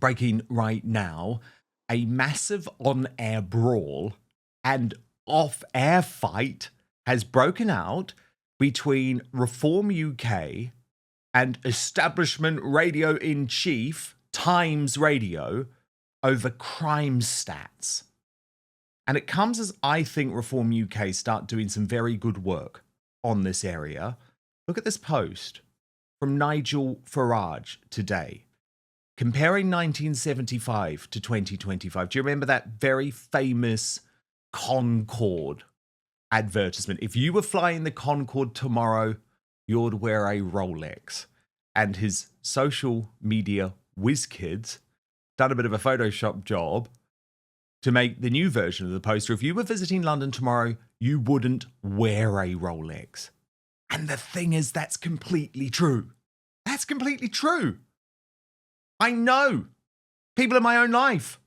Breaking right now, a massive on-air brawl and off-air fight has broken out between Reform UK and establishment radio-in-chief, Times Radio, over crime stats. And it comes as I think Reform UK start doing some very good work on this area. Look at this post from Nigel Farage today, comparing 1975 to 2025. Do you remember that very famous Concorde advertisement? If you were flying the Concorde tomorrow, you'd wear a Rolex. And his social media whiz kids done a bit of a Photoshop job to make the new version of the poster. If you were visiting London tomorrow, you wouldn't wear a Rolex. And the thing is, that's completely true. That's completely true. I know people in my own life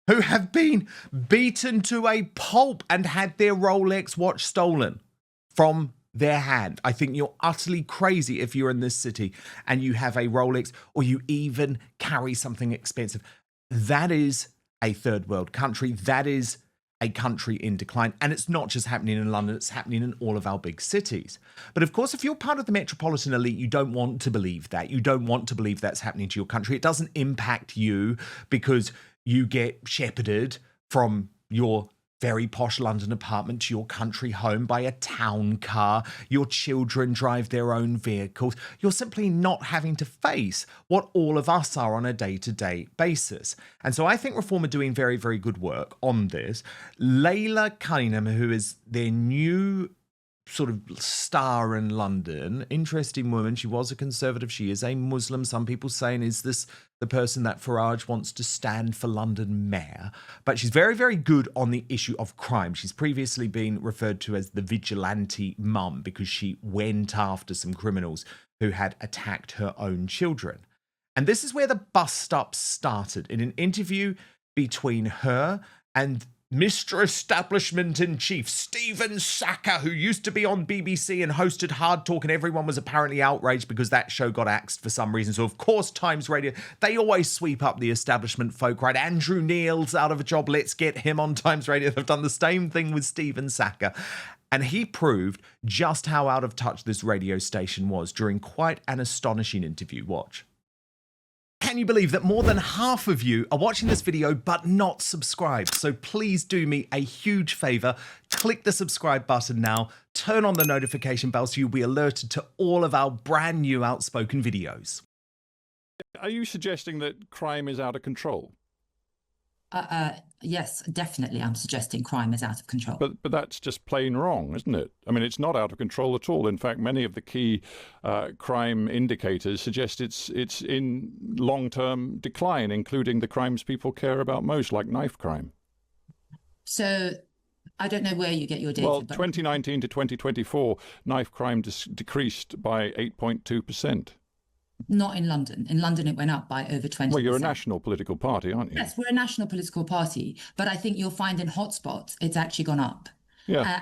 who have been beaten to a pulp and had their Rolex watch stolen from their hand. I think you're utterly crazy if you're in this city and you have a Rolex or you even carry something expensive. That is a third world country. That is a country in decline. And it's not just happening in London, it's happening in all of our big cities. But of course, if you're part of the metropolitan elite, you don't want to believe that. You don't want to believe that's happening to your country. It doesn't impact you because you get shepherded from your very posh London apartment to your country home by a town car. Your children drive their own vehicles. You're simply not having to face what all of us are on a day-to-day basis. And so I think Reform are doing very, very good work on this. Layla Cunningham, who is their new sort of star in London, interesting woman. She was a conservative. She is a Muslim. Some people saying, is this the person that Farage wants to stand for London mayor? But she's very, very good on the issue of crime. She's previously been referred to as the vigilante mum because she went after some criminals who had attacked her own children. And this is where the bust-up started, in an interview between her and Mr. Establishment-in-Chief, Stephen Sackur, who used to be on BBC and hosted Hard Talk, and everyone was apparently outraged because that show got axed for some reason. So, of course, Times Radio, they always sweep up the establishment folk, right? Andrew Neil's out of a job. Let's get him on Times Radio. They've done the same thing with Stephen Sackur. And he proved just how out of touch this radio station was during quite an astonishing interview. Watch. Can you believe that more than half of you are watching this video but not subscribed? So please do me a huge favour. Click the subscribe button now. Turn on the notification bell so you'll be alerted to all of our brand new Outspoken videos. Are you suggesting that crime is out of control? Yes, definitely. I'm suggesting crime is out of control. But that's just plain wrong, isn't it? I mean, it's not out of control at all. In fact, many of the key crime indicators suggest it's in long-term decline, including the crimes people care about most, like knife crime. So I don't know where you get your data. Well, 2019 to 2024, knife crime decreased by 8.2%. Not in London. In London, it went up by over 20%. Well, you're a national political party, aren't you? Yes, we're a national political party. But I think you'll find in hotspots, it's actually gone up. Yeah.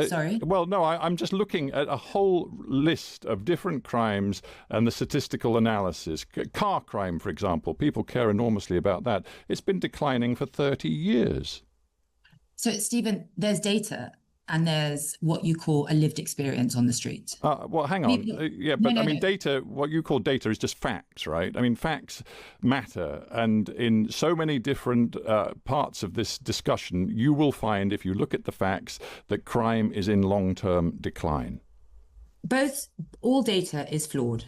Sorry? Well, no, I'm just looking at a whole list of different crimes and the statistical analysis. Car crime, for example, people care enormously about that. It's been declining for 30 years. So, Stephen, there's data. And there's what you call a lived experience on the street. Well, hang on. Data, what you call data is just facts, right? I mean, facts matter. And in so many different parts of this discussion, you will find, if you look at the facts, that crime is in long-term decline. All data is flawed.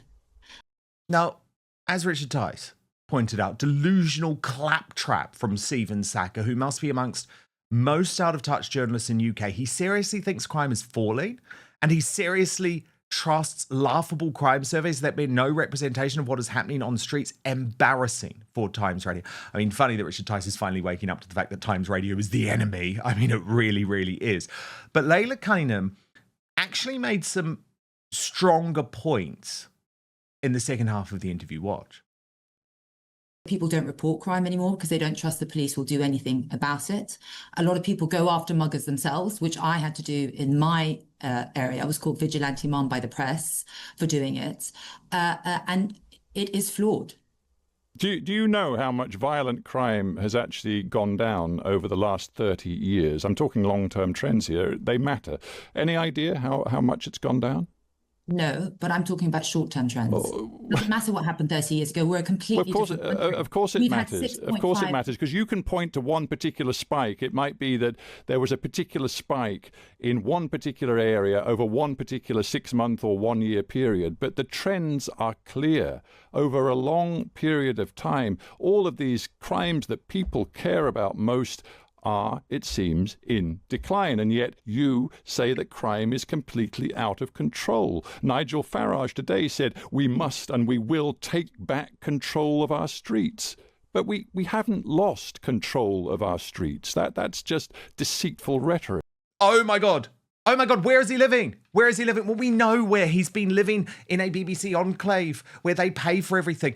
Now, as Richard Tice pointed out, delusional claptrap from Stephen Sackur, who must be amongst most out-of-touch journalists in UK. He seriously thinks crime is falling, and he seriously trusts laughable crime surveys that bear no representation of what is happening on streets. Embarrassing for Times Radio. I mean, funny that Richard Tice is finally waking up to the fact that Times Radio is the enemy. I mean, it really, really is. But Layla Cunningham actually made some stronger points in the second half of the interview. Watch. People don't report crime anymore because they don't trust the police will do anything about it. A lot of people go after muggers themselves, which I had to do in my area. I was called vigilante mom by the press for doing it. And it is flawed. Do you know how much violent crime has actually gone down over the last 30 years? I'm talking long-term trends here. They matter. Any idea how much it's gone down? No, but I'm talking about short-term trends. It doesn't matter what happened 30 years ago. We're a completely different country. Of course it matters. Of course it matters, because you can point to one particular spike. It might be that there was a particular spike in one particular area over one particular 6-month or 1-year period, but the trends are clear over a long period of time. All of these crimes that people care about most are, it seems, in decline. And yet you say that crime is completely out of control. Nigel Farage today said we must and we will take back control of our streets. But we haven't lost control of our streets. That's just deceitful rhetoric. Oh my God. Oh my God, where is he living? Where is he living? Well, we know where he's been living, in a BBC enclave where they pay for everything.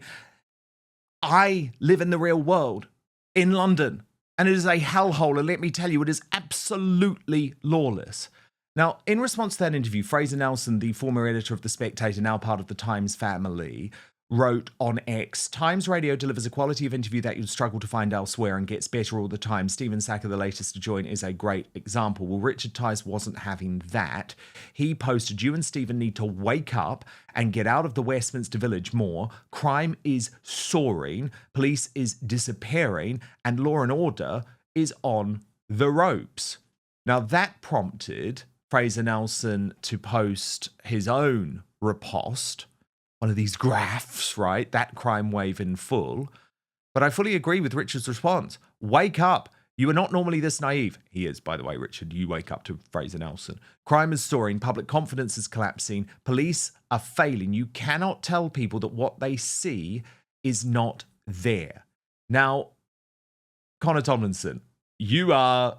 I live in the real world, in London. And it is a hellhole, and let me tell you, it is absolutely lawless. Now, in response to that interview, Fraser Nelson, the former editor of The Spectator, now part of the Times family, wrote on X, Times Radio delivers a quality of interview that you'd struggle to find elsewhere and gets better all the time. Stephen Sackur, the latest to join, is a great example. Well, Richard Tice wasn't having that. He posted, you and Stephen need to wake up and get out of the Westminster Village more. Crime is soaring, police is disappearing, and law and order is on the ropes. Now, that prompted Fraser Nelson to post his own riposte, one of these graphs, right? That crime wave in full. But I fully agree with Richard's response. Wake up. You are not normally this naive. He is, by the way, Richard. You wake up to Fraser Nelson. Crime is soaring. Public confidence is collapsing. Police are failing. You cannot tell people that what they see is not there. Now, Connor Tomlinson, you are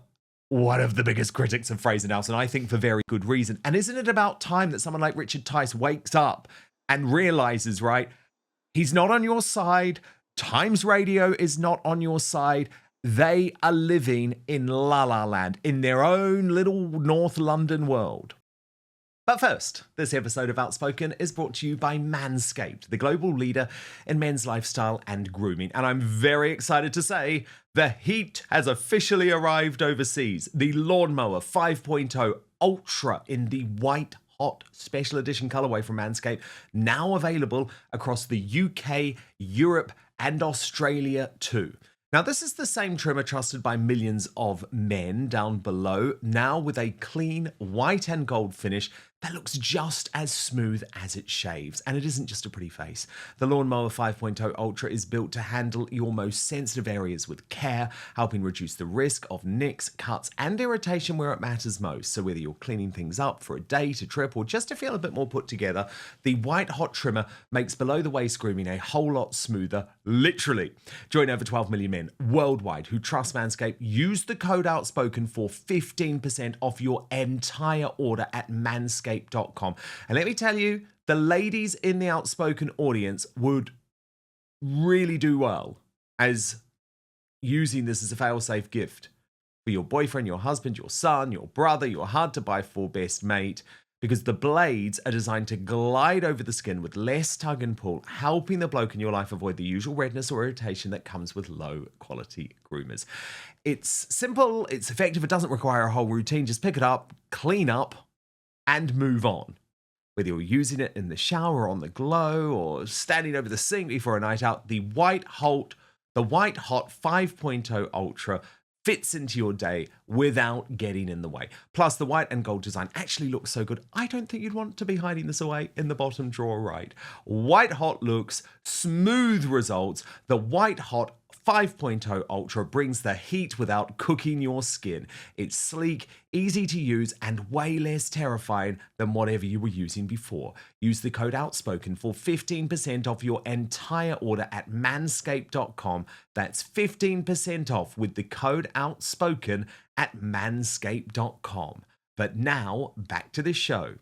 one of the biggest critics of Fraser Nelson, I think for very good reason. And isn't it about time that someone like Richard Tice wakes up and realizes, right, he's not on your side. Times Radio is not on your side. They are living in La La Land, in their own little North London world. But first, this episode of Outspoken is brought to you by Manscaped, the global leader in men's lifestyle and grooming. And I'm very excited to say the heat has officially arrived overseas. The Lawnmower 5.0 Ultra in the white hot special edition colorway from Manscaped, now available across the UK, Europe, and Australia too. Now, this is the same trimmer trusted by millions of men down below, now with a clean white and gold finish that looks just as smooth as it shaves. And it isn't just a pretty face. The Lawnmower 5.0 Ultra is built to handle your most sensitive areas with care, helping reduce the risk of nicks, cuts, and irritation where it matters most. So whether you're cleaning things up for a date, a trip, or just to feel a bit more put together, the white hot trimmer makes below the waist grooming a whole lot smoother, literally. Join over 12 million men worldwide who trust Manscaped. Use the code Outspoken for 15% off your entire order at manscaped.com. And let me tell you, the ladies in the Outspoken audience would really do well as using this as a fail-safe gift for your boyfriend, your husband, your son, your brother, your hard-to-buy-for best mate, because the blades are designed to glide over the skin with less tug and pull, helping the bloke in your life avoid the usual redness or irritation that comes with low-quality groomers. It's simple, it's effective, it doesn't require a whole routine. Just pick it up, clean up, and move on. Whether you're using it in the shower, on the glow, or standing over the sink before a night out, the White Hot 5.0 Ultra fits into your day without getting in the way. Plus, the white and gold design actually looks so good, I don't think you'd want to be hiding this away in the bottom drawer, right? White hot looks, smooth results. The White Hot 5.0 Ultra brings the heat without cooking your skin. It's sleek, easy to use, and way less terrifying than whatever you were using before. Use the code Outspoken for 15% off your entire order at manscaped.com. That's 15% off with the code Outspoken at manscaped.com. But now, back to the show.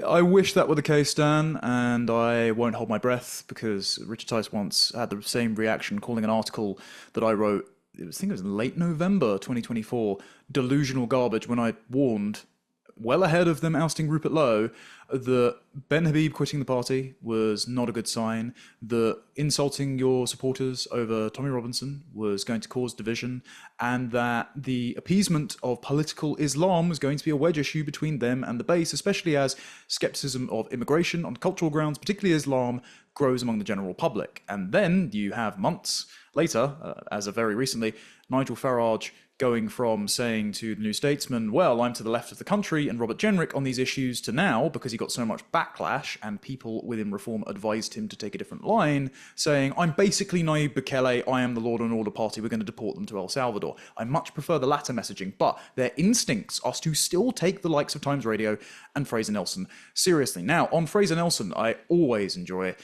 I wish that were the case, Dan, and I won't hold my breath because Richard Tice once had the same reaction calling an article that I wrote, I think it was late November 2024, delusional garbage, when I warned, well ahead of them ousting Rupert Lowe, that Ben Habib quitting the party was not a good sign, that insulting your supporters over Tommy Robinson was going to cause division, and that the appeasement of political Islam was going to be a wedge issue between them and the base, especially as skepticism of immigration on cultural grounds, particularly Islam, grows among the general public. And then you have months later, as of very recently, Nigel Farage going from saying to the New Statesman, well, I'm to the left of the country, and Robert Jenrick on these issues, to now, because he got so much backlash and people within Reform advised him to take a different line, saying, I'm basically Nayib Bukele, I am the Law and Order Party, we're going to deport them to El Salvador. I much prefer the latter messaging, but their instincts are to still take the likes of Times Radio and Fraser Nelson seriously. Now, on Fraser Nelson, I always enjoy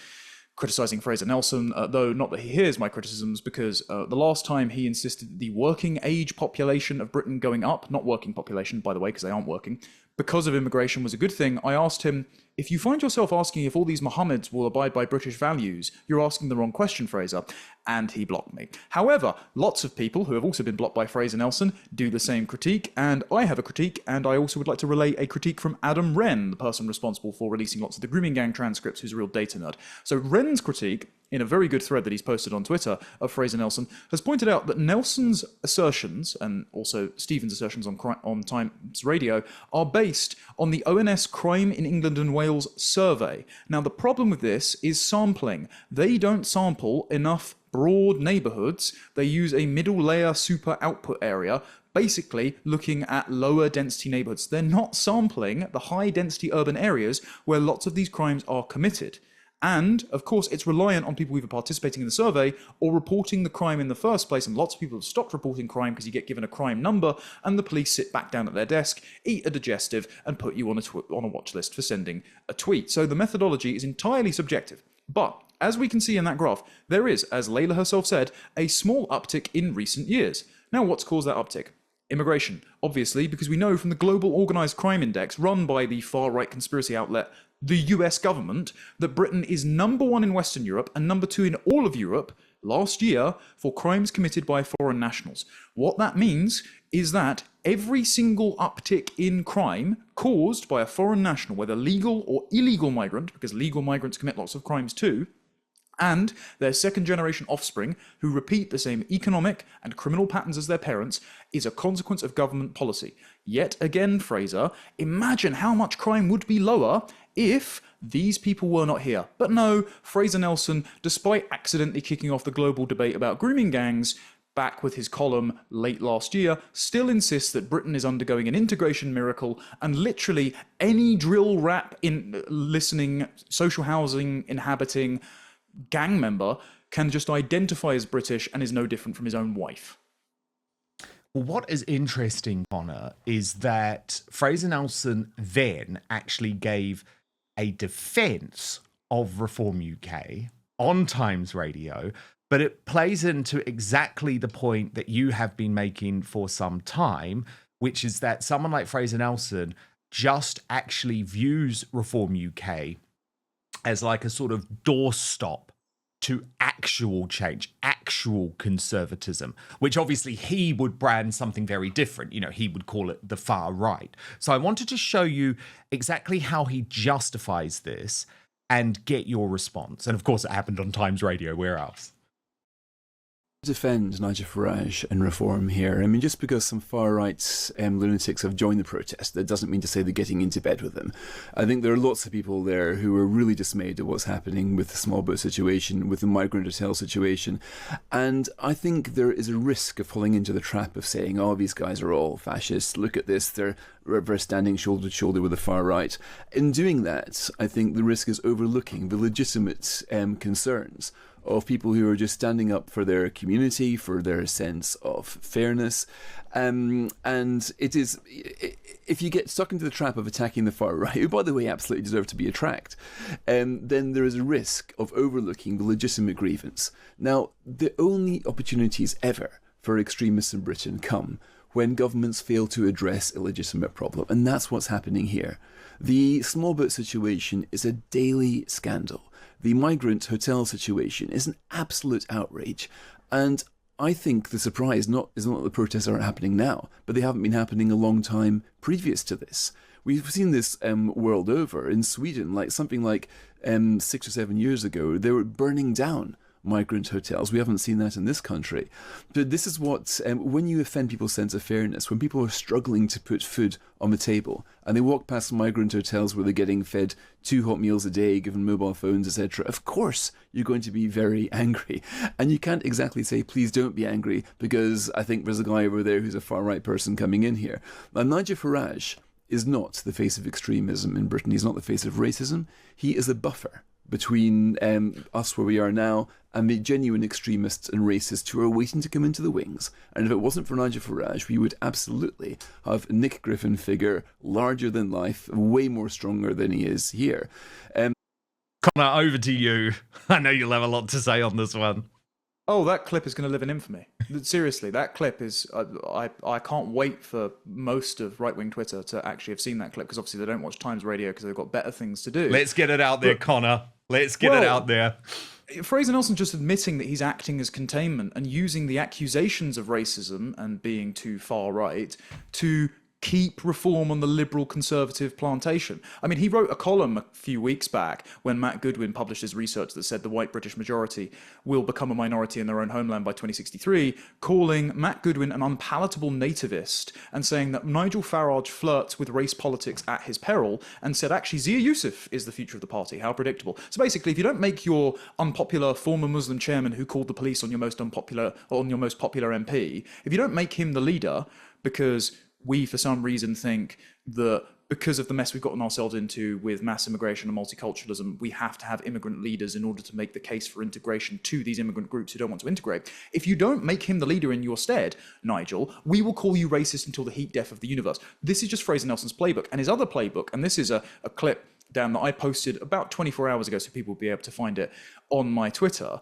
criticising Fraser Nelson, though not that he hears my criticisms, because the last time he insisted that the working age population of Britain going up, not working population, by the way, because they aren't working, because of immigration was a good thing, I asked him, if you find yourself asking if all these Mohammeds will abide by British values, you're asking the wrong question, Fraser. And he blocked me. However, lots of people who have also been blocked by Fraser Nelson do the same critique, and I have a critique, and I also would like to relay a critique from Adam Wren, the person responsible for releasing lots of the Grooming Gang transcripts, who's a real data nerd. So Wren's critique, in a very good thread that he's posted on Twitter of Fraser Nelson, has pointed out that Nelson's assertions, and also Stephen's assertions on Times Radio, are based on the ONS Crime in England and Wales survey. Now, the problem with this is sampling. They don't sample enough broad neighbourhoods. They use a middle layer super output area, basically looking at lower density neighbourhoods. They're not sampling the high density urban areas where lots of these crimes are committed. And, of course, it's reliant on people either participating in the survey or reporting the crime in the first place, and lots of people have stopped reporting crime because you get given a crime number and the police sit back down at their desk, eat a digestive, and put you on a watch list for sending a tweet. So the methodology is entirely subjective. But, as we can see in that graph, there is, as Layla herself said, a small uptick in recent years. Now, what's caused that uptick? Immigration, obviously, because we know from the Global Organised Crime Index run by the far-right conspiracy outlet the US government, that Britain is number one in Western Europe and number two in all of Europe last year for crimes committed by foreign nationals. What that means is that every single uptick in crime caused by a foreign national, whether legal or illegal migrant, because legal migrants commit lots of crimes too, and their second-generation offspring who repeat the same economic and criminal patterns as their parents, is a consequence of government policy. Yet again, Fraser, imagine how much crime would be lower if these people were not here. But no, Fraser Nelson, despite accidentally kicking off the global debate about grooming gangs, back with his column late last year, still insists that Britain is undergoing an integration miracle, and literally any drill rap in listening, social housing inhabiting gang member can just identify as British and is no different from his own wife. Well, what is interesting, Connor, is that Fraser Nelson then actually gave a defence of Reform UK on Times Radio, but it plays into exactly the point that you have been making for some time, which is that someone like Fraser Nelson just actually views Reform UK as like a sort of doorstop to actual change, actual conservatism, which obviously he would brand something very different. You know, he would call it the far right. So I wanted to show you exactly how he justifies this and get your response. And of course, it happened on Times Radio. Where else? Defend Nigel Farage and Reform here. I mean, just because some far-right lunatics have joined the protest, that doesn't mean to say they're getting into bed with them. I think there are lots of people there who are really dismayed at what's happening with the small boat situation, with the migrant hotel situation, and I think there is a risk of falling into the trap of saying, oh, these guys are all fascists, look at this, they're standing shoulder to shoulder with the far right. In doing that, I think the risk is overlooking the legitimate concerns of people who are just standing up for their community, for their sense of fairness. And it is, if you get stuck into the trap of attacking the far right, who, by the way, absolutely deserve to be attacked, then there is a risk of overlooking the legitimate grievance. Now, the only opportunities ever for extremists in Britain come when governments fail to address a legitimate problem. And that's what's happening here. The small boat situation is a daily scandal. The migrant hotel situation is an absolute outrage. And I think the surprise is not that the protests aren't happening now, but they haven't been happening a long time previous to this. We've seen this world over. In Sweden, like something like 6 or 7 years ago, they were burning down migrant hotels. We haven't seen that in this country. But this is what, when you offend people's sense of fairness, when people are struggling to put food on the table and they walk past migrant hotels where they're getting fed 2 hot meals a day, given mobile phones, etc., of course you're going to be very angry. And you can't exactly say, please don't be angry, because I think there's a guy over there who's a far-right person coming in here. Now, Nigel Farage is not the face of extremism in Britain. He's not the face of racism. He is a buffer between us where we are now and the genuine extremists and racists who are waiting to come into the wings. And if it wasn't for Nigel Farage, we would absolutely have a Nick Griffin figure, larger than life, way more stronger than he is here. Connor, over to you. I know you'll have a lot to say on this one. Oh, that clip is going to live in infamy. Seriously, that clip is... I can't wait for most of right-wing Twitter to actually have seen that clip, because obviously they don't watch Times Radio because they've got better things to do. Let's get it out there, Connor. Let's get it out there. Fraser Nelson just admitting that he's acting as containment and using the accusations of racism and being too far right to keep reform on the liberal conservative plantation. I mean, he wrote a column a few weeks back when Matt Goodwin published his research that said the white British majority will become a minority in their own homeland by 2063, calling Matt Goodwin an unpalatable nativist and saying that Nigel Farage flirts with race politics at his peril, and said actually Zia Yusuf is the future of the party. How predictable. So basically, if you don't make your unpopular former Muslim chairman who called the police on your most popular MP, if you don't make him the leader, because we, for some reason, think that because of the mess we've gotten ourselves into with mass immigration and multiculturalism, we have to have immigrant leaders in order to make the case for integration to these immigrant groups who don't want to integrate. If you don't make him the leader in your stead, Nigel, we will call you racist until the heat death of the universe. This is just Fraser Nelson's playbook. And his other playbook, and this is a clip, Dan, that I posted about 24 hours ago, so people will be able to find it on my Twitter.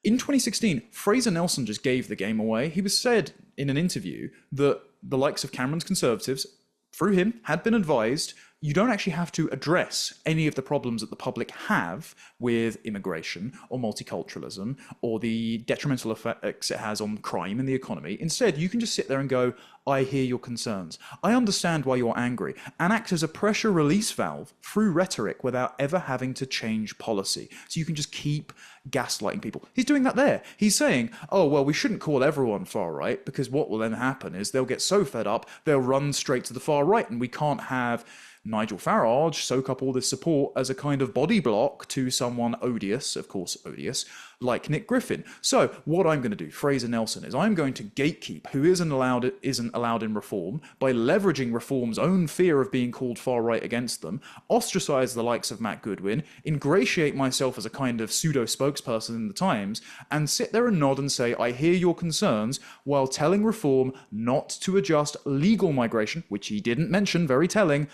In 2016, Fraser Nelson just gave the game away. He was said in an interview that the likes of Cameron's Conservatives, through him, had been advised you don't actually have to address any of the problems that the public have with immigration or multiculturalism or the detrimental effects it has on crime and the economy. Instead, you can just sit there and go, I hear your concerns. I understand why you're angry, and act as a pressure release valve through rhetoric without ever having to change policy. So you can just keep gaslighting people. He's doing that there. He's saying, oh, well, we shouldn't call everyone far right, because what will then happen is they'll get so fed up, they'll run straight to the far right, and we can't have Nigel Farage soak up all this support as a kind of body block to someone odious, of course odious, like Nick Griffin. So what I'm going to do, Fraser Nelson, is I'm going to gatekeep who isn't allowed in Reform by leveraging Reform's own fear of being called far right against them, ostracize the likes of Matt Goodwin, ingratiate myself as a kind of pseudo spokesperson in the Times, and sit there and nod and say, I hear your concerns, while telling Reform not to adjust legal migration, which he didn't mention, very telling,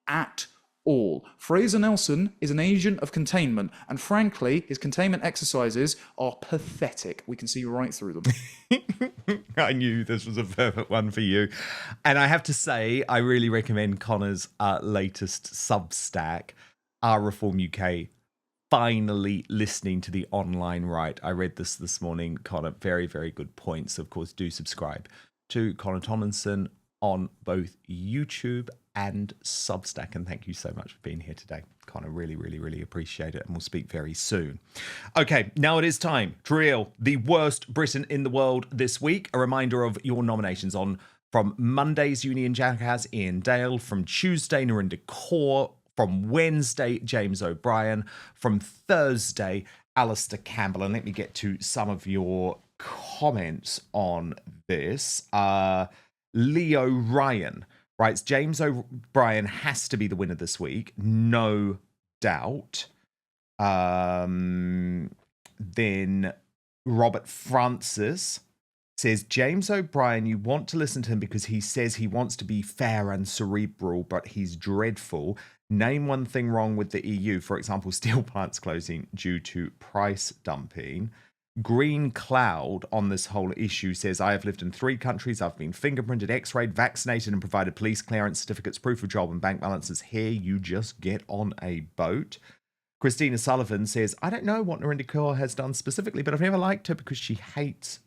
at all. Fraser Nelson is an agent of containment, and frankly, his containment exercises are pathetic. We can see right through them. I knew this was a perfect one for you. And I have to say, I really recommend Connor's latest Substack, Reform UK, finally listening to the online right. I read this morning, Connor. Very, very good points. Of course, do subscribe to Connor Tomlinson on both YouTube and Substack. And thank you so much for being here today, Connor. Really, really, really appreciate it. And we'll speak very soon. Okay, now it is time to reveal the worst Briton in the world this week. A reminder of your nominations on from Monday's Union Jackass, Ian Dale. From Tuesday, Narinder Kaur. From Wednesday, James O'Brien. From Thursday, Alistair Campbell. And let me get to some of your comments on this. Leo Ryan writes, James O'Brien has to be the winner this week, no doubt. Then Robert Francis says, James O'Brien, you want to listen to him because he says he wants to be fair and cerebral, but he's dreadful. Name one thing wrong with the EU, for example, steel plants closing due to price dumping. Green Cloud on this whole issue says, I have lived in 3 countries. I've been fingerprinted, x-rayed, vaccinated, and provided police clearance certificates, proof of job, and bank balances. Here, you just get on a boat. Christina Sullivan says, I don't know what Narinder Kaur has done specifically, but I've never liked her because she hates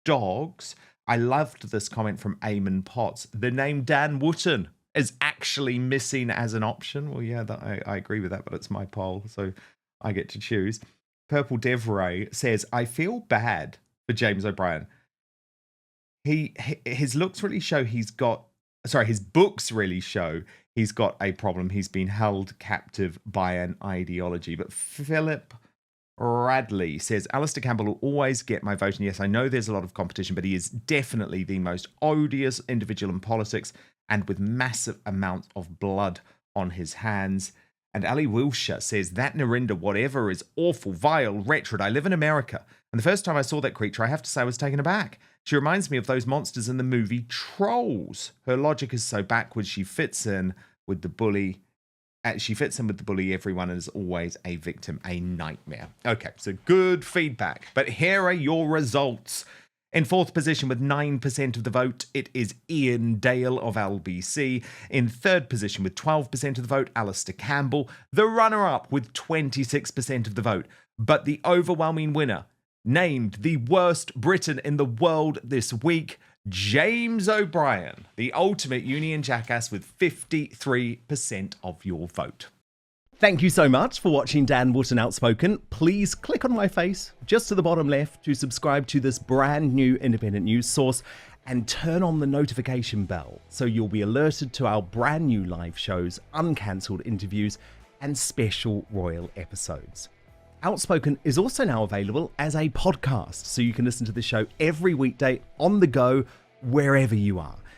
dogs. I loved this comment from Eamon Potts. The name Dan Wootton is actually missing as an option. Well, yeah, I agree with that, but it's my poll, so I get to choose. Purple Devray says, I feel bad for James O'Brien. His looks really show his books really show he's got a problem. He's been held captive by an ideology. But Philip Radley says, Alistair Campbell will always get my vote. And yes, I know there's a lot of competition, but he is definitely the most odious individual in politics and with massive amounts of blood on his hands. And Ali Wilshire says, that Narinda, whatever, is awful, vile, wretched. I live in America. And the first time I saw that creature, I have to say I was taken aback. She reminds me of those monsters in the movie Trolls. Her logic is so backwards, she fits in with the bully. Everyone is always a victim, a nightmare. Okay, so good feedback. But here are your results. In fourth position with 9% of the vote, it is Ian Dale of LBC. In third position with 12% of the vote, Alistair Campbell. The runner-up with 26% of the vote. But the overwhelming winner, named the worst Briton in the world this week, James O'Brien, the ultimate union jackass, with 53% of your vote. Thank you so much for watching Dan Wootton Outspoken. Please click on my face just to the bottom left to subscribe to this brand new independent news source and turn on the notification bell so you'll be alerted to our brand new live shows, uncancelled interviews, and special royal episodes. Outspoken is also now available as a podcast, so you can listen to the show every weekday on the go, wherever you are.